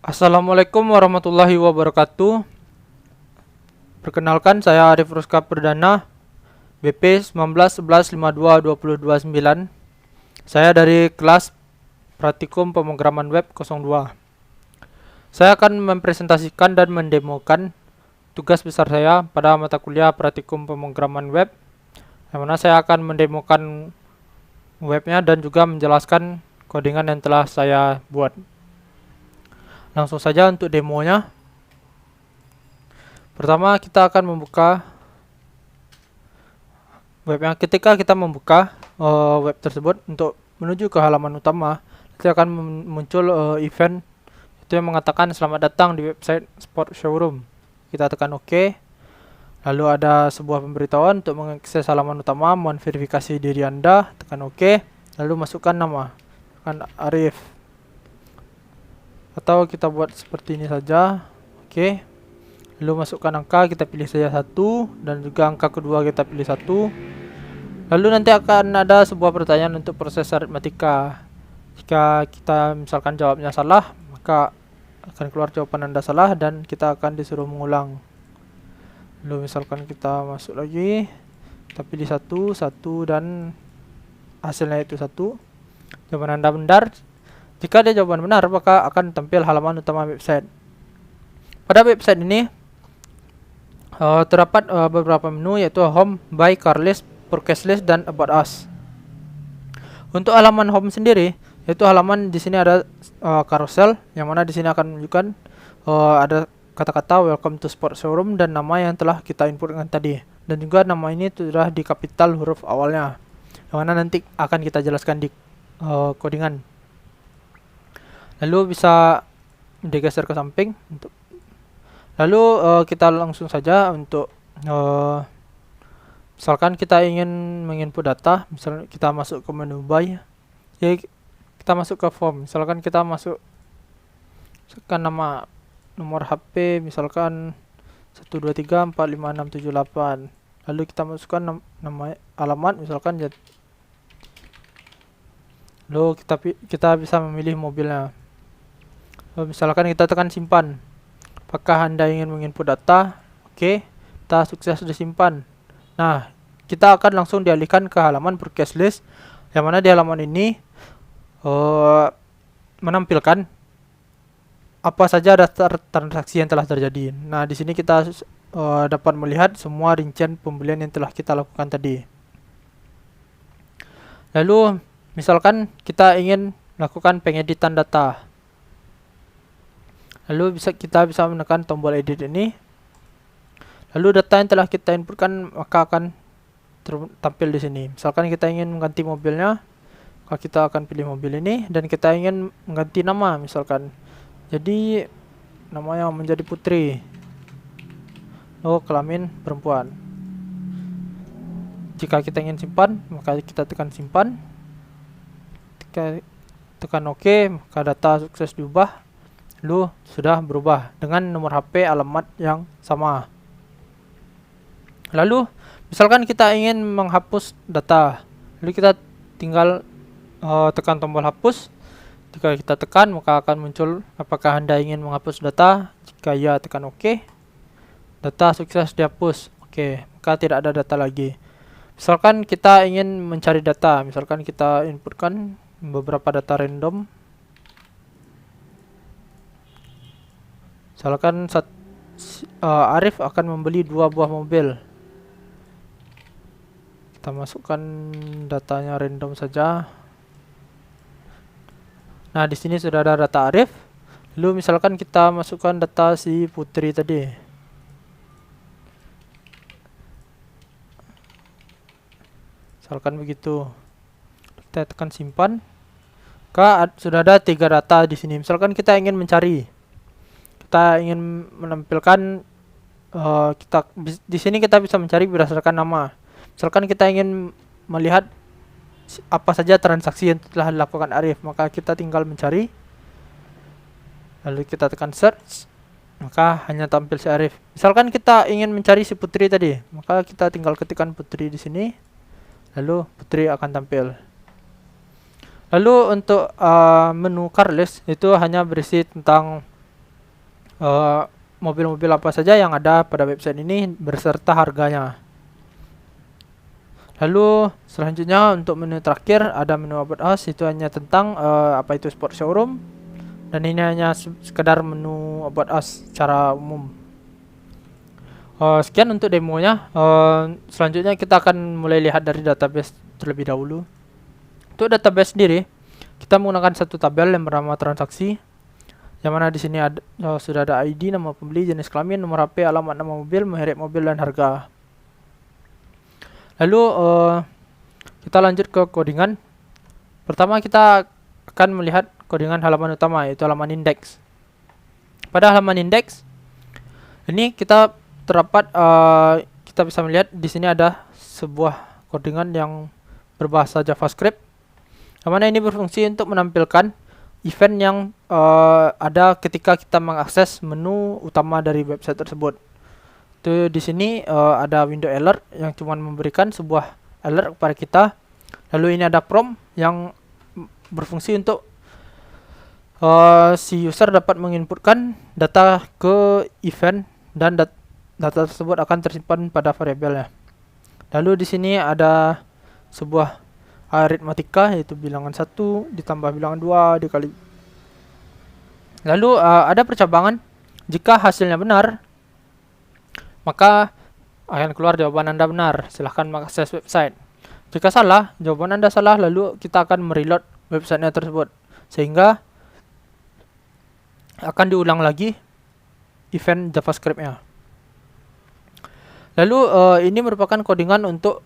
Assalamualaikum warahmatullahi wabarakatuh. Perkenalkan, saya Arif Ruska Perdana, BP 1911522029. Saya dari kelas Praktikum Pemrograman Web 02. Saya akan mempresentasikan dan mendemokan tugas besar saya pada mata kuliah Praktikum Pemrograman Web, yang mana saya akan mendemokan webnya dan juga menjelaskan codingan yang telah saya buat. Langsung saja untuk demonya. Pertama, kita akan membuka webnya. Ketika kita membuka web tersebut, untuk menuju ke halaman utama, nanti akan muncul event itu yang mengatakan selamat datang di website Sport Showroom. Kita tekan OK. Lalu ada sebuah pemberitahuan untuk mengakses halaman utama, mohon verifikasi diri Anda, tekan OK. Lalu masukkan nama, tekan Arif. Atau kita buat seperti ini saja. OK. Lalu masukkan angka, kita pilih saja 1, dan juga angka kedua kita pilih 1. Lalu nanti akan ada sebuah pertanyaan untuk proses aritmatika. Jika kita misalkan jawabnya salah, maka akan keluar jawaban Anda salah dan kita akan disuruh mengulang. Lalu misalkan kita masuk lagi, kita pilih 1, 1, dan hasilnya itu 1. Jawaban Anda benar. Jika ada jawaban benar, maka akan tampil halaman utama website. Pada website ini terdapat beberapa menu, yaitu Home, Buy, Car List, Purchase List, dan About Us. Untuk halaman Home sendiri, yaitu halaman di sini ada carousel, yang mana di sini akan menunjukkan ada kata-kata Welcome to Sport Showroom dan nama yang telah kita inputkan tadi. Dan juga nama ini sudah di kapital huruf awalnya, yang mana nanti akan kita jelaskan di codingan. Lalu bisa digeser ke samping. Lalu kita langsung saja untuk misalkan kita ingin menginput data, misalnya kita masuk ke menu buy, ya kita masuk ke form. Misalkan kita masukkan nama, nomor HP, misalkan 123456778. Lalu kita masukkan nama alamat, misalkan lalu kita bisa memilih mobilnya. Misalkan kita tekan simpan. Apakah Anda ingin menginput data? Oke, kita sukses disimpan. Nah, kita akan langsung dialihkan ke halaman Purchase List, yang mana di halaman ini menampilkan apa saja daftar transaksi yang telah terjadi. Nah, di sini kita dapat melihat semua rincian pembelian yang telah kita lakukan tadi. Lalu, misalkan kita ingin melakukan pengeditan data. Lalu kita bisa menekan tombol edit ini. Lalu data yang telah kita inputkan maka akan tampil di sini. Misalkan kita ingin mengganti mobilnya, maka kita akan pilih mobil ini, dan kita ingin mengganti nama, misalkan jadi namanya menjadi Putri. Kelamin perempuan. Jika kita ingin simpan, maka kita tekan simpan. Kita tekan OK, maka data sukses diubah. Lalu sudah berubah dengan nomor HP alamat yang sama. Lalu misalkan kita ingin menghapus data, lalu kita tinggal tekan tombol hapus. Jika kita tekan, maka akan muncul apakah Anda ingin menghapus data. Jika ya, tekan OK. Data sukses dihapus. Oke, maka tidak ada data lagi. Misalkan kita ingin mencari data, misalkan kita inputkan beberapa data random. Misalkan Arif akan membeli 2 buah mobil. Kita masukkan datanya random saja. Nah, di sini sudah ada data Arif. Lalu misalkan kita masukkan data si Putri tadi. Misalkan begitu. Kita tekan simpan. Sudah ada 3 data di sini. Misalkan kita ingin mencari, kita ingin menampilkan di sini kita bisa mencari berdasarkan nama. Misalkan kita ingin melihat apa saja transaksi yang telah dilakukan Arif, maka kita tinggal mencari. Lalu kita tekan search, maka hanya tampil si Arif. Misalkan kita ingin mencari si Putri tadi, maka kita tinggal ketikkan Putri di sini. Lalu Putri akan tampil. Lalu untuk menu car list itu hanya berisi tentang mobil-mobil apa saja yang ada pada website ini beserta harganya. Lalu selanjutnya untuk menu terakhir ada menu About Us, itu hanya tentang apa itu sport showroom, dan ini hanya sekedar menu About Us secara umum. Sekian untuk demonya. Selanjutnya kita akan mulai lihat dari database terlebih dahulu. Untuk database sendiri, kita menggunakan satu tabel yang bernama transaksi, yang mana di sini ada, sudah ada ID, nama pembeli, jenis kelamin, nomor HP, alamat, nama mobil, merek mobil, dan harga. Lalu kita lanjut ke codingan. Pertama kita akan melihat codingan halaman utama, yaitu halaman indeks. Pada halaman indeks ini kita terdapat kita bisa melihat di sini ada sebuah codingan yang berbahasa JavaScript, yang mana ini berfungsi untuk menampilkan event yang ada ketika kita mengakses menu utama dari website tersebut. Itu di sini ada window alert yang cuma memberikan sebuah alert kepada kita. Lalu ini ada prompt yang berfungsi untuk si user dapat menginputkan data ke event, dan data tersebut akan tersimpan pada variabelnya. Lalu di sini ada sebuah aritmatika, yaitu bilangan 1 ditambah bilangan 2 dikali. Lalu ada percabangan. Jika hasilnya benar, maka akan keluar jawaban Anda benar, silahkan mengakses website. Jika salah, jawaban Anda salah, lalu kita akan mereload websitenya tersebut, sehingga akan diulang lagi event JavaScript-nya. Lalu ini merupakan codingan untuk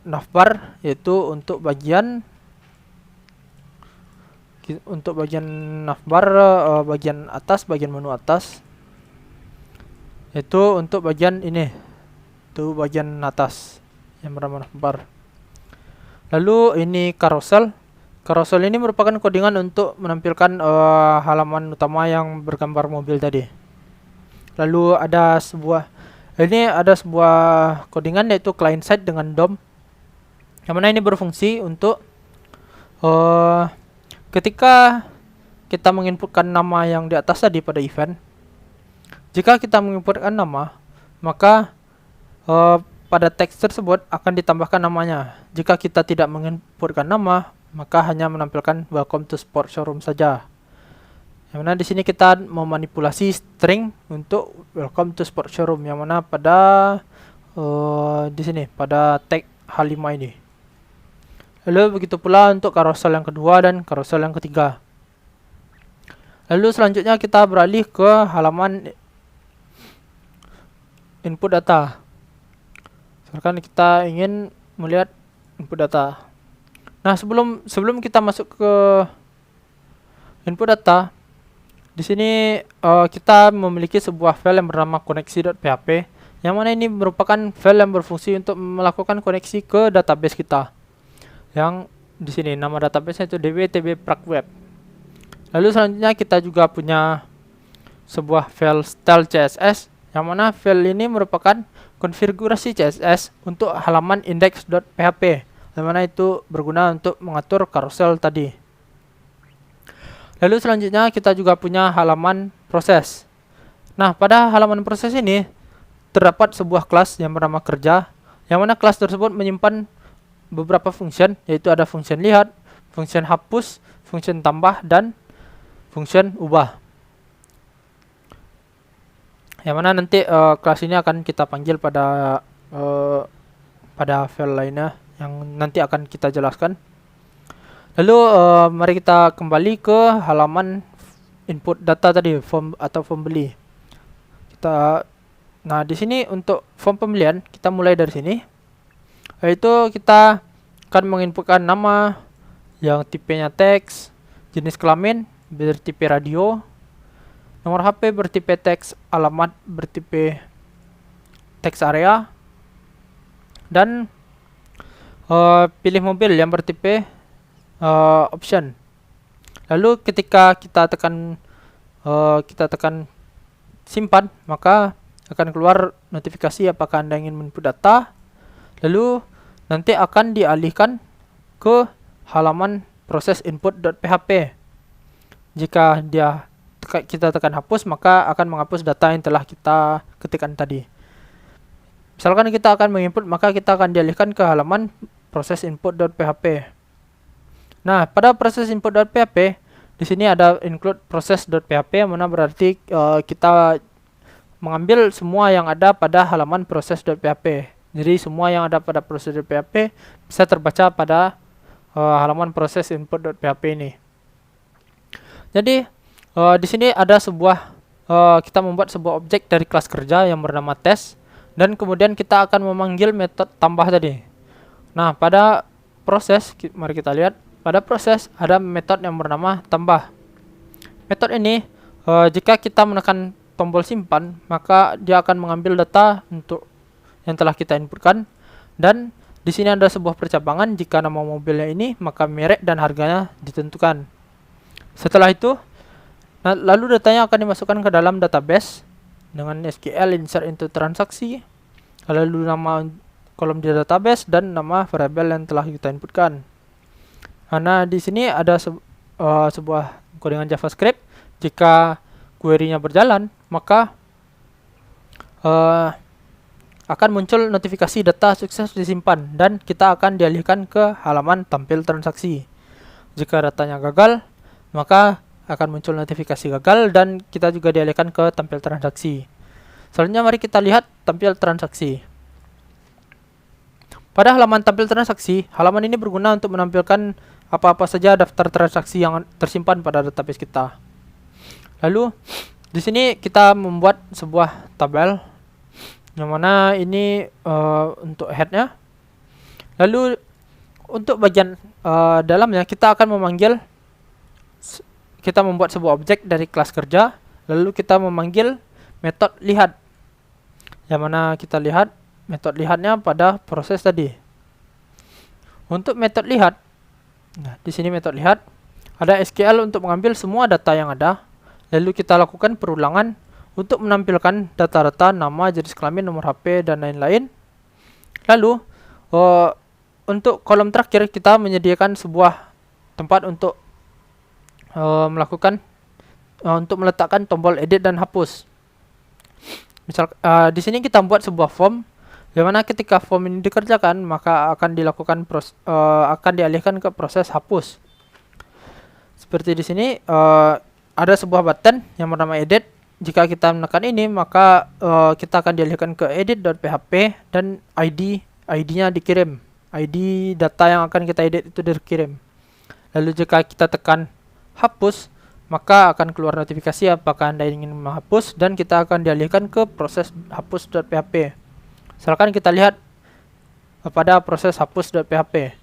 navbar, yaitu untuk bagian navbar, bagian atas, bagian menu atas. Itu untuk bagian ini, itu bagian atas yang bernama navbar. Lalu ini carousel. Carousel ini merupakan codingan untuk menampilkan halaman utama yang bergambar mobil tadi. Lalu ada sebuah codingan, yaitu client side dengan DOM, yang mana ini berfungsi untuk ketika kita menginputkan nama yang di atas tadi pada event. Jika kita menginputkan nama, maka pada teks tersebut akan ditambahkan namanya. Jika kita tidak menginputkan nama, maka hanya menampilkan welcome to sport showroom saja. Yang mana di sini kita memanipulasi string untuk welcome to sport showroom, yang mana pada di sini pada tag H5 ini. Lalu begitu pula untuk carousel yang kedua dan carousel yang ketiga. Lalu selanjutnya kita beralih ke halaman input data. Misalkan kita ingin melihat input data. Nah, sebelum kita masuk ke input data, di sini kita memiliki sebuah file yang bernama koneksi.php, yang mana ini merupakan file yang berfungsi untuk melakukan koneksi ke database kita. Yang di sini nama database itu db-tb-prakweb. Lalu selanjutnya kita juga punya sebuah file style CSS, yang mana file ini merupakan konfigurasi CSS untuk halaman index.php, yang mana itu berguna untuk mengatur carousel tadi. Lalu selanjutnya kita juga punya halaman proses. Nah, pada halaman proses ini terdapat sebuah kelas yang bernama kerja, yang mana kelas tersebut menyimpan beberapa function, yaitu ada function lihat, function hapus, function tambah, dan function ubah. Yang mana nanti kelas ini akan kita panggil pada file lainnya yang nanti akan kita jelaskan. Lalu mari kita kembali ke halaman input data tadi, form atau form beli. Nah, di sini untuk form pembelian kita mulai dari sini, yaitu kita akan menginputkan nama yang tipenya teks, jenis kelamin bertipe radio, nomor HP bertipe teks, alamat bertipe teks area, dan pilih mobil yang bertipe option. Lalu ketika kita tekan simpan, maka akan keluar notifikasi apakah Anda ingin input data. Lalu nanti akan dialihkan ke halaman proses input.php. Jika dia kita tekan hapus, maka akan menghapus data yang telah kita ketikkan tadi. Misalkan kita akan menginput, maka kita akan dialihkan ke halaman proses input.php. Nah, pada proses input.php di sini ada include process.php, yang mana berarti kita mengambil semua yang ada pada halaman proses.php. Jadi semua yang ada pada proses.php bisa terbaca pada halaman proses input.php ini. Jadi di sini ada kita membuat sebuah objek dari kelas kerja yang bernama test, dan kemudian kita akan memanggil metode tambah tadi. Nah, pada proses, mari kita lihat, pada proses ada metode yang bernama tambah. Metode ini jika kita menekan tombol simpan, maka dia akan mengambil data untuk yang telah kita inputkan, dan di sini ada sebuah percabangan. Jika nama mobilnya ini, maka merek dan harganya ditentukan. Setelah itu, lalu datanya akan dimasukkan ke dalam database dengan SQL insert into transaksi, lalu nama kolom di database dan nama variabel yang telah kita inputkan. Nah, di sini ada sebuah kodingan JavaScript. Jika query-nya berjalan, maka akan muncul notifikasi data sukses disimpan, dan kita akan dialihkan ke halaman tampil transaksi. Jika datanya gagal, maka akan muncul notifikasi gagal, dan kita juga dialihkan ke tampil transaksi. Selanjutnya mari kita lihat tampil transaksi. Pada halaman tampil transaksi, halaman ini berguna untuk menampilkan apa-apa saja daftar transaksi yang tersimpan pada database kita. Lalu di sini kita membuat sebuah tabel, yang mana ini untuk headnya. Lalu untuk bagian dalamnya kita akan kita membuat sebuah objek dari kelas kerja, lalu kita memanggil metode lihat, yang mana kita lihat metode lihatnya pada proses tadi. Untuk metode lihat, nah di sini metode lihat ada SQL untuk mengambil semua data yang ada, lalu kita lakukan perulangan untuk menampilkan data-data nama, jenis kelamin, nomor HP, dan lain-lain. Lalu untuk kolom terakhir kita menyediakan sebuah tempat untuk untuk meletakkan tombol edit dan hapus. Misal di sini kita buat sebuah form, di mana ketika form ini dikerjakan, maka akan dialihkan ke proses hapus. Seperti di sini ada sebuah button yang bernama edit. Jika kita menekan ini, maka kita akan dialihkan ke edit.php, dan ID-nya dikirim. ID data yang akan kita edit itu dikirim. Lalu jika kita tekan hapus, maka akan keluar notifikasi apakah Anda ingin menghapus, dan kita akan dialihkan ke proses hapus.php. Misalkan kita lihat pada proses hapus.php.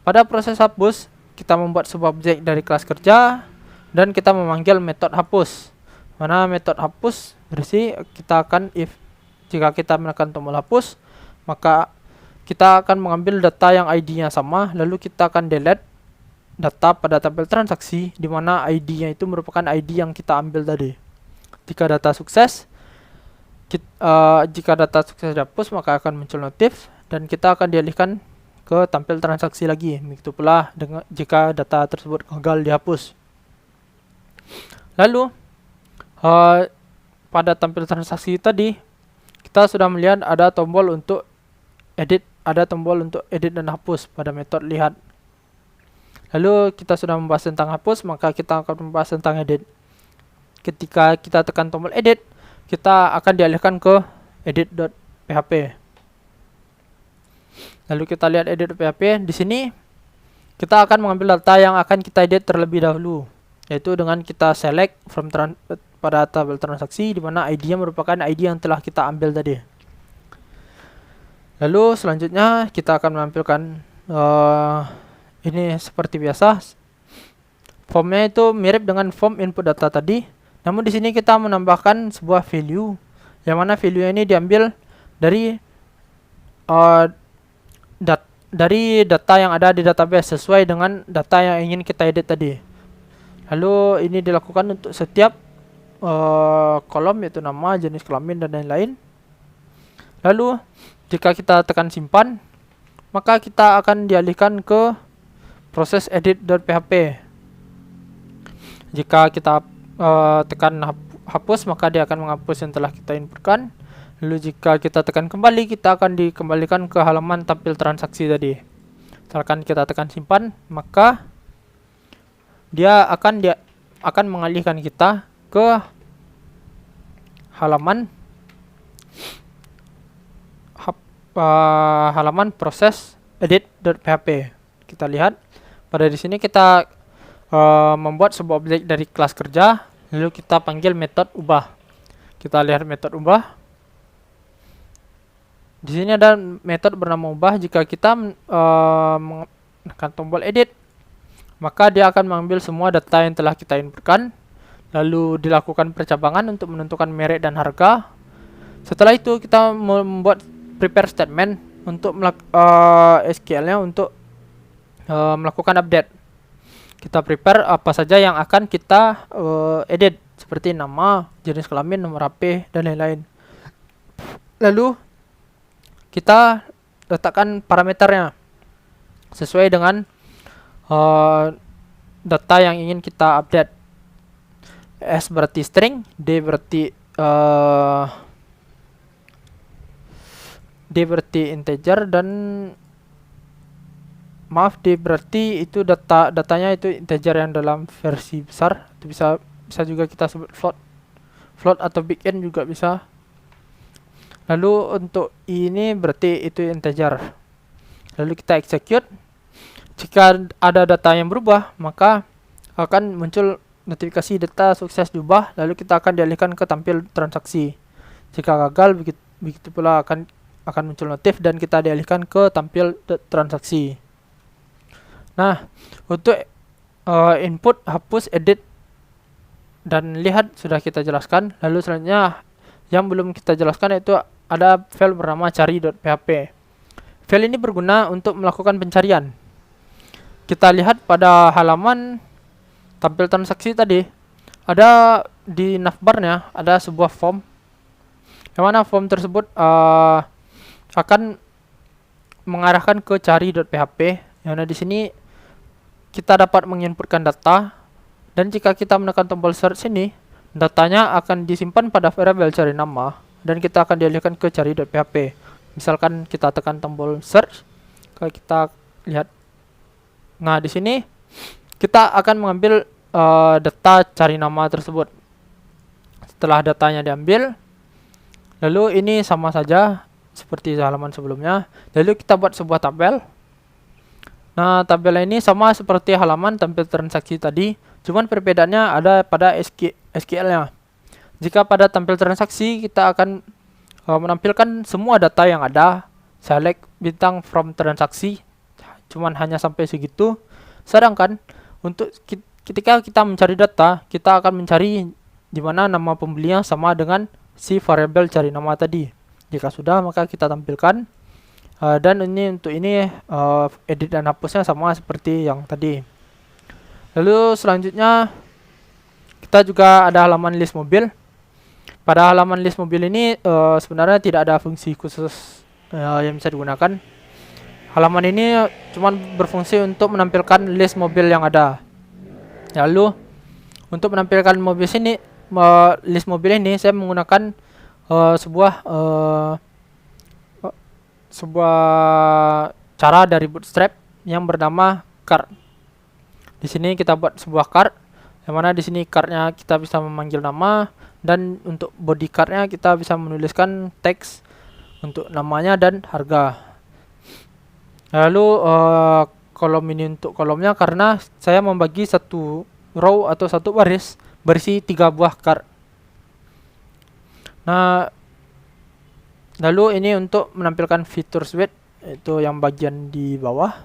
Pada proses hapus, kita membuat sebuah objek dari kelas kerja, dan kita memanggil metode hapus. Mana metode hapus berisi kita akan jika kita menekan tombol hapus, maka kita akan mengambil data yang ID-nya sama, lalu kita akan delete data pada tabel transaksi, di mana ID-nya itu merupakan ID yang kita ambil tadi. Jika data sukses dihapus, maka akan muncul notif, dan kita akan dialihkan ke tampil transaksi lagi. Begitu pula jika data tersebut gagal dihapus. Lalu pada tampil transaksi tadi, kita sudah melihat ada tombol untuk edit, dan hapus pada metode lihat. Lalu kita sudah membahas tentang hapus, maka kita akan membahas tentang edit. Ketika kita tekan tombol edit, kita akan dialihkan ke edit.php. Lalu kita lihat edit.php. Di sini kita akan mengambil data yang akan kita edit terlebih dahulu, yaitu dengan kita select from pada tabel transaksi, di mana ID-nya merupakan ID yang telah kita ambil tadi. Lalu selanjutnya kita akan menampilkan ini seperti biasa. Formnya itu mirip dengan form input data tadi, namun di sini kita menambahkan sebuah value, yang mana value ini diambil dari data yang ada di database sesuai dengan data yang ingin kita edit tadi. Lalu ini dilakukan untuk setiap kolom, yaitu nama, jenis kelamin, dan lain-lain. Lalu jika kita tekan simpan, maka kita akan dialihkan ke proses edit.php. Jika kita tekan hapus, maka dia akan menghapus yang telah kita inputkan. Lalu jika kita tekan kembali, kita akan dikembalikan ke halaman tampil transaksi tadi. Misalkan kita tekan simpan, maka dia akan mengalihkan kita ke halaman proses edit.php. Kita lihat pada di sini kita membuat sebuah objek dari kelas kerja, lalu kita panggil metode ubah. Kita lihat metode ubah. Di sini ada metode bernama ubah. Jika kita menekan tombol edit, maka dia akan mengambil semua data yang telah kita inputkan, lalu dilakukan percabangan untuk menentukan merek dan harga. Setelah itu kita membuat prepare statement untuk SQL-nya untuk melakukan update. Kita prepare apa saja yang akan kita edit, seperti nama, jenis kelamin, nomor HP, dan lain-lain. Lalu kita letakkan parameternya sesuai dengan data yang ingin kita update. S berarti string, D berarti integer, dan maaf, D berarti itu datanya itu integer yang dalam versi besar. Itu bisa juga kita sebut float atau big N juga bisa. Lalu untuk ini berarti itu integer. Lalu kita execute. Jika ada data yang berubah, maka akan muncul notifikasi data sukses diubah, lalu kita akan dialihkan ke tampil transaksi. Jika gagal, begitu pula akan muncul notif dan kita dialihkan ke tampil transaksi. Nah, untuk input, hapus, edit, dan lihat sudah kita jelaskan. Lalu selanjutnya yang belum kita jelaskan itu ada file bernama cari.php. File ini berguna untuk melakukan pencarian. Kita lihat pada halaman tampil transaksi tadi, ada di navbarnya ada sebuah form, yang mana form tersebut akan mengarahkan ke cari.php. Yang mana di sini kita dapat menginputkan data, dan jika kita menekan tombol search ini, datanya akan disimpan pada variabel cari nama, dan kita akan dialihkan ke cari.php. Misalkan kita tekan tombol search, kalau kita lihat, nah di sini kita akan mengambil data cari nama tersebut. Setelah datanya diambil, lalu ini sama saja seperti halaman sebelumnya. Lalu kita buat sebuah tabel. Nah, tabel ini sama seperti halaman tampil transaksi tadi, cuman perbedaannya ada pada SQL-nya. Jika pada tampil transaksi, kita akan menampilkan semua data yang ada, select bintang from transaksi, cuman hanya sampai segitu. Sedangkan untuk ketika kita mencari data, kita akan mencari di mana nama pembelinya sama dengan si variabel cari nama tadi. Jika sudah, maka kita tampilkan. Dan ini untuk ini edit dan hapusnya sama seperti yang tadi. Lalu selanjutnya kita juga ada halaman list mobil. Pada halaman list mobil ini sebenarnya tidak ada fungsi khusus yang bisa digunakan. Halaman ini cuma berfungsi untuk menampilkan list mobil yang ada. Lalu untuk menampilkan list mobil ini saya menggunakan sebuah cara dari Bootstrap yang bernama card. Di sini kita buat sebuah card, yang mana di sini cardnya kita bisa memanggil nama, dan untuk body cardnya kita bisa menuliskan teks untuk namanya dan harga. Lalu kolom ini untuk kolomnya, karena saya membagi satu row atau satu baris berisi 3 buah card. Nah, lalu ini untuk menampilkan fitur suite, itu yang bagian di bawah.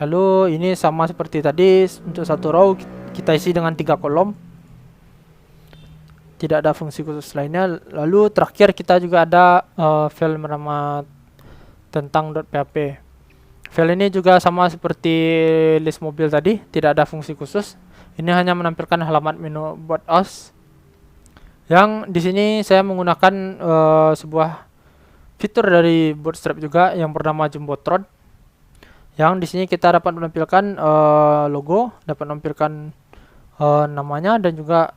Lalu ini sama seperti tadi, untuk satu row kita isi dengan 3 kolom. Tidak ada fungsi khusus lainnya. Lalu terakhir kita juga ada file bernama tentang.php. File ini juga sama seperti list mobil tadi, tidak ada fungsi khusus. Ini hanya menampilkan halaman menu about us. Yang di sini saya menggunakan sebuah fitur dari Bootstrap juga yang bernama Jumbotron, Yang di sini kita dapat menampilkan logo, dapat menampilkan namanya, dan juga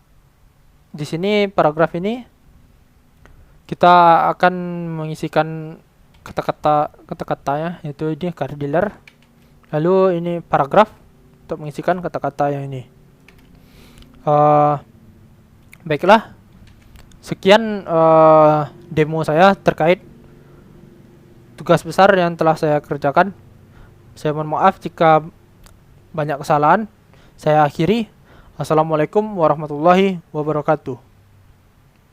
di sini paragraf ini kita akan mengisikan kata-katanya, yaitu ini car dealer. Lalu ini paragraf untuk mengisikan kata-kata yang ini. Baiklah, sekian demo saya terkait tugas besar yang telah saya kerjakan. Saya mohon maaf jika banyak kesalahan. Saya akhiri. Assalamualaikum warahmatullahi wabarakatuh.